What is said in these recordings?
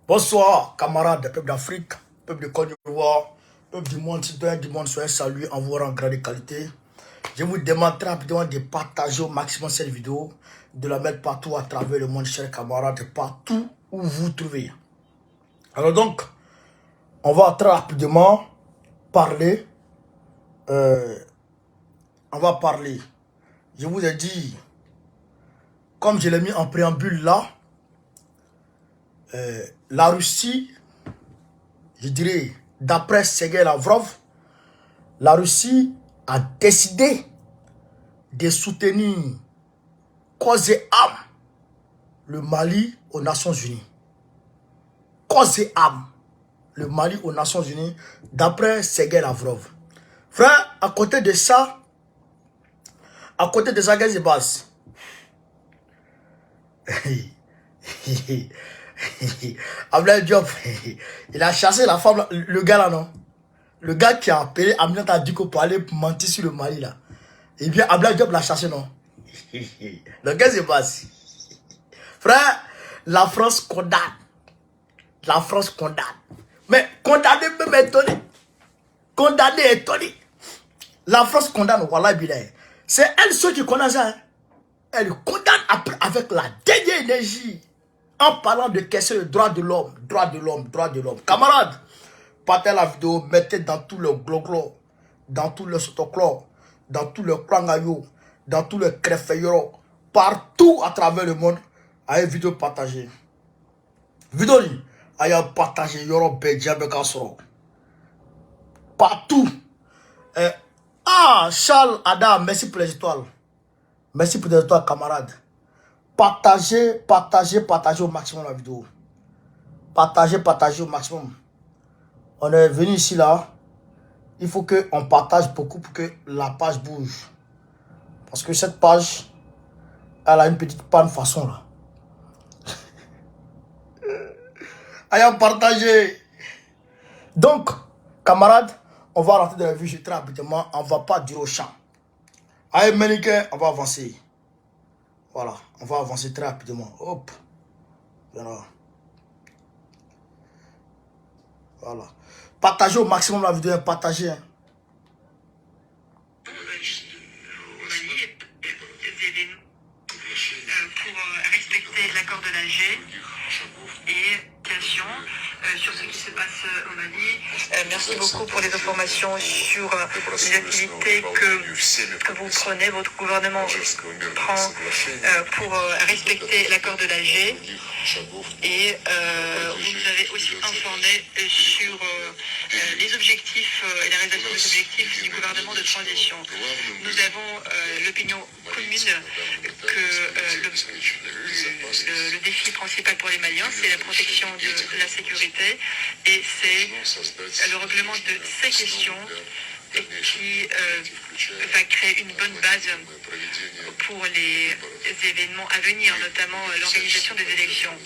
Bonsoir, camarades, peuple d'Afrique, peuple de Côte d'Ivoire, peuple du monde, citoyen du monde, soyez salués en vous rang grande de qualité. Je vous demande très rapidement de partager au maximum cette vidéo, de la mettre partout à travers le monde, chers camarades, partout où vous vous trouvez. Alors donc, on va très rapidement parler. Je vous ai dit, comme je l'ai mis en préambule là, la Russie, je dirais, d'après Sergei Lavrov, la Russie a décidé de soutenir corps et âme le Mali aux Nations Unies. Corps et âme le Mali aux Nations Unies, d'après Sergei Lavrov. Frère, à côté de ça, Gazebas, Abdoulaye Diop, il a chassé la femme, le gars là, non? Le gars qui a appelé Aminata Diko pour aller mentir sur le Mali là. Et bien, Abdoulaye Diop l'a chassé, non? Le gars se passe. Frère, la France condamne. La France condamne. Mais condamné même étonné. Condamné étonné. La France condamne, voilà, bilan. C'est elle seule qui condamne ça. Hein. Elle condamne après avec la dernière énergie. En parlant de questions de droits de l'homme. Droits de l'homme, droits de l'homme. Camarades, partez la vidéo, mettez dans tout le gloglo, dans tout le sotoclo, dans tout le krangayo, dans tout le crefeyoro, partout à travers le monde, à une vidéo partagée. Vidéo, à y partager, yoro bedjabe kasoro. Partout. Charles Adam, merci pour les étoiles. Merci pour les étoiles, camarades. Partagez, partagez, partagez au maximum la vidéo. Partagez, partagez au maximum. On est venu ici là. Il faut qu'on partage beaucoup pour que la page bouge. Parce que cette page, elle a une petite panne façon là. Allez, partager. Donc, camarades, on va rentrer dans la vie très rapidement. On ne va pas dire au champ. Allez, Ménique, on va avancer. Voilà, on va avancer très rapidement. Hop. Voilà. Voilà. Partagez au maximum la vidéo, partagez. Hein. Pour respecter l'accord de l'Alger et sur ce qui se passe au Mali. Merci beaucoup pour les informations sur les activités que vous prenez, votre gouvernement prend pour respecter l'accord de l'Alger. Et vous nous avez aussi informé sur les objectifs et la réalisation des objectifs du gouvernement de transition. Nous avons l'opinion commune que le défi principal pour les Maliens, c'est la protection de la sécurité et c'est le règlement de ces questions qui va créer une bonne base pour les événements à venir, notamment l'organisation des élections.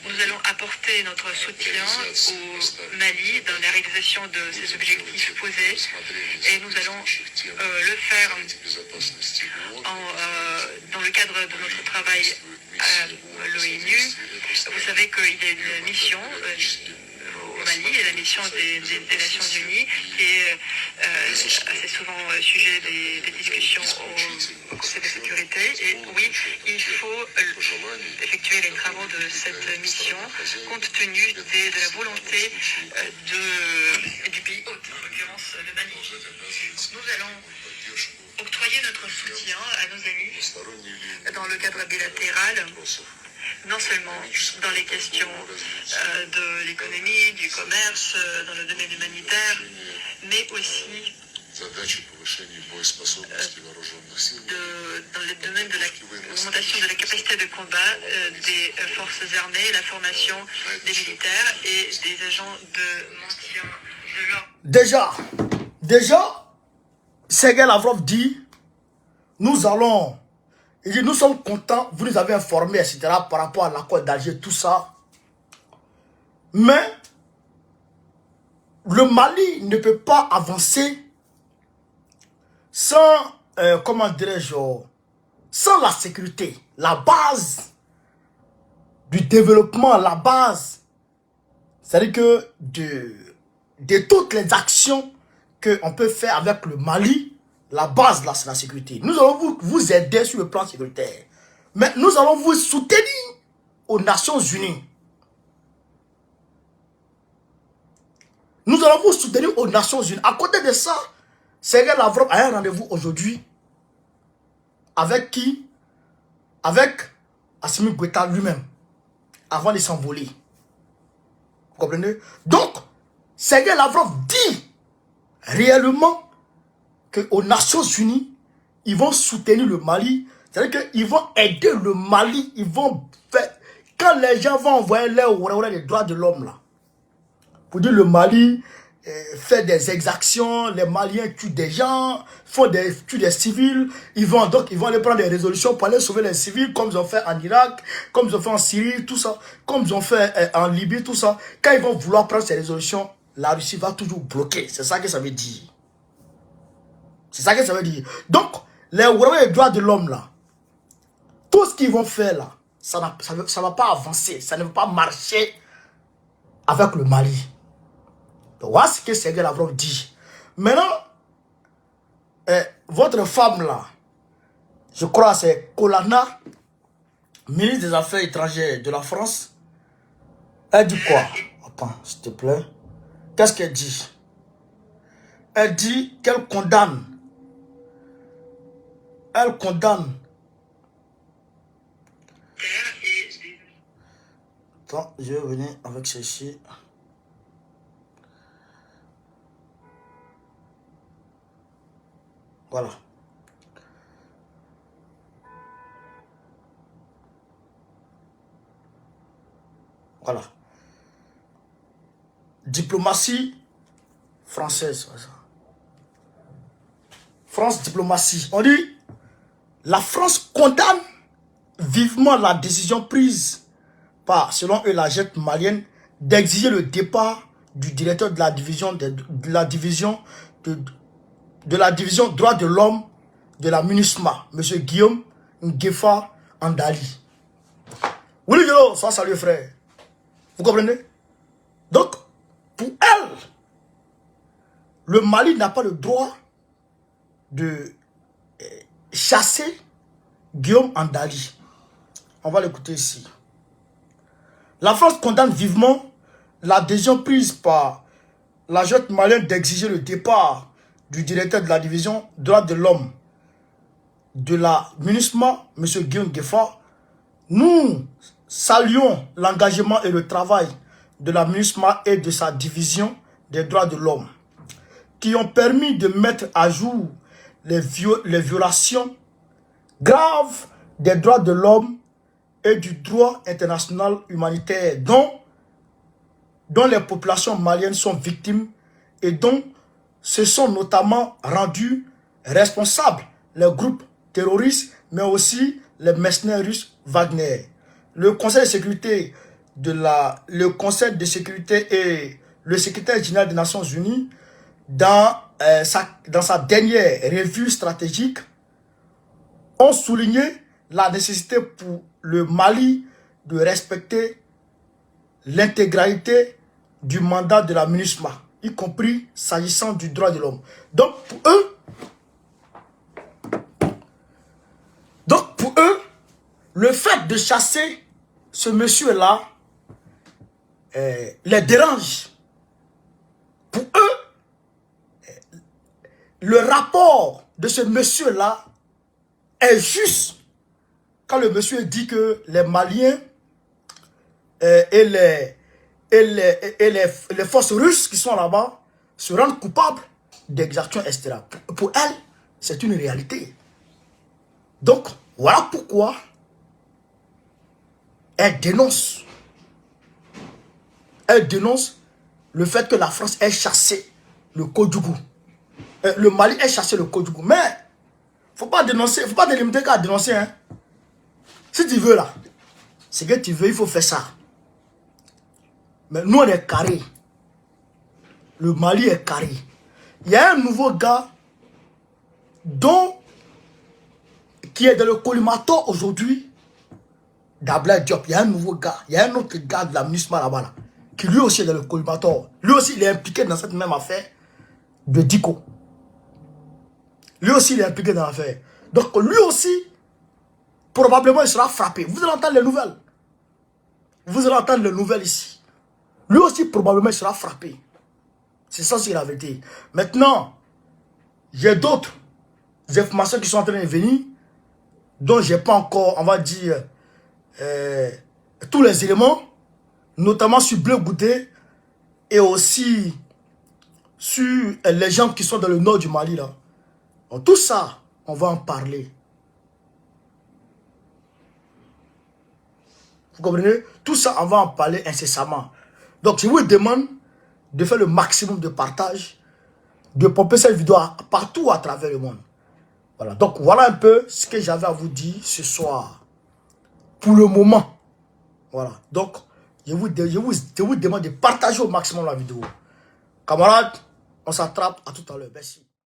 Nous allons apporter notre soutien au Mali dans la réalisation de ces objectifs posés et nous allons le faire dans le cadre de notre travail à l'ONU. Vous savez qu'il y a une mission au Mali et la mission des Nations Unies qui est assez souvent sujet des discussions au Conseil de sécurité. Et oui, il faut effectuer les travaux de cette mission compte tenu de la volonté du pays hôte, en l'occurrence le Mali. Nous allons octroyer notre soutien à nos amis dans le cadre bilatéral, non seulement dans les questions de l'économie, du commerce, dans le domaine humanitaire, mais aussi dans le domaine de l'augmentation de la capacité de combat des forces armées, la formation des militaires et des agents de maintien de l'ordre. Déjà, Sergei Lavrov dit, nous sommes contents, vous nous avez informés, etc., par rapport à l'accord d'Alger, tout ça. Mais, le Mali ne peut pas avancer sans, comment dirais-je, sans la sécurité, la base du développement, la base C'est-à-dire que de toutes les actions qu'on peut faire avec le Mali, la base là, c'est la sécurité. Nous allons vous aider sur le plan sécuritaire. Mais nous allons vous soutenir aux Nations Unies. Nous allons vous soutenir aux Nations Unies. À côté de ça, Sergei Lavrov a un rendez-vous aujourd'hui. Avec qui? Avec Assimi Goïta lui-même. Avant de s'envoler. Vous comprenez? Donc, Sergei Lavrov dit réellement qu'aux Nations Unies, ils vont soutenir le Mali. C'est-à-dire qu'ils vont aider le Mali. Ils vont faire... Quand les gens vont envoyer les droits de l'homme là, pour dire le Mali fait des exactions, les Maliens tuent des gens, tuent des civils, ils vont aller prendre des résolutions pour aller sauver les civils, comme ils ont fait en Irak, comme ils ont fait en Syrie, tout ça, comme ils ont fait en Libye, tout ça. Quand ils vont vouloir prendre ces résolutions, la Russie va toujours bloquer. C'est ça que ça veut dire. C'est ça que ça veut dire. Donc, les droits de l'homme là, tout ce qu'ils vont faire là, ça ne va pas avancer, ça ne va pas marcher avec le Mali. Donc, voilà ce que Sergei Lavrov dit. Maintenant, votre femme là, je crois c'est Kolana, ministre des Affaires étrangères de la France, elle dit quoi? Attends, s'il te plaît. Qu'est-ce qu'elle dit? Elle dit qu'elle condamne. Elle condamne. Attends, je vais venir avec ceci. Voilà. Voilà. Diplomatie française. France diplomatie. On dit, la France condamne vivement la décision prise par, selon eux, la junte malienne d'exiger le départ du directeur de la division droits de l'homme de la MINUSMA, M. Guillaume Ngefa Andali. Oui, yo, ça salut frère. Vous comprenez? Donc, pour elle, le Mali n'a pas le droit de chasser Guillaume Andali. On va l'écouter ici. La France condamne vivement la décision prise par la junte malienne d'exiger le départ du directeur de la division droits de l'homme de la MINUSMA, M. Guillaume Ngefa. Nous saluons l'engagement et le travail de la MINUSMA et de sa division des droits de l'homme qui ont permis de mettre à jour les violations graves des droits de l'homme et du droit international humanitaire dont les populations maliennes sont victimes et dont se sont notamment rendus responsables les groupes terroristes, mais aussi les mercenaires russes Wagner. Le Conseil de sécurité et le secrétaire général des Nations Unies, dans sa dernière revue stratégique, ont souligné la nécessité pour le Mali de respecter l'intégralité du mandat de la MINUSMA, y compris s'agissant du droit de l'homme. Donc pour eux, le fait de chasser ce monsieur-là les dérange. Pour eux, le rapport de ce monsieur-là est juste quand le monsieur dit que les Maliens et les forces russes qui sont là-bas se rendent coupables d'exactions, etc. Pour elle, c'est une réalité. Donc, voilà pourquoi elle dénonce. Elle dénonce le fait que la France ait chassé le Kodjougou. Le Mali ait chassé le Kodjougou. Mais, faut pas dénoncer, faut pas délimiter qu'à dénoncer. Hein. Si tu veux là, c'est que tu veux, il faut faire ça. Mais nous, on est carré. Le Mali est carré. Il y a un nouveau gars qui est dans le collimateur aujourd'hui d'Ablaye Diop. Il y a un nouveau gars. Il y a un autre gars de la MINUSMA là-bas. Là. qui lui aussi est dans le collimateur. Lui aussi, il est impliqué dans cette même affaire de Diko. Lui aussi, il est impliqué dans l'affaire. Donc, lui aussi, probablement, il sera frappé. Vous allez entendre les nouvelles. Vous allez entendre les nouvelles ici. Lui aussi, probablement, il sera frappé. C'est ça, c'est la vérité. Maintenant, j'ai d'autres informations qui sont en train de venir, dont je n'ai pas encore, on va dire, tous les éléments, notamment sur Bleu Goudé et aussi sur les gens qui sont dans le nord du Mali. Là. Donc, tout ça, on va en parler. Vous comprenez? Tout ça, on va en parler incessamment. Donc, je vous demande de faire le maximum de partage, de pomper cette vidéo partout à travers le monde. Voilà. Donc, voilà un peu ce que j'avais à vous dire ce soir. Pour le moment. Voilà. Donc, je vous demande de partager au maximum la vidéo. Camarades, on s'attrape à tout à l'heure. Merci.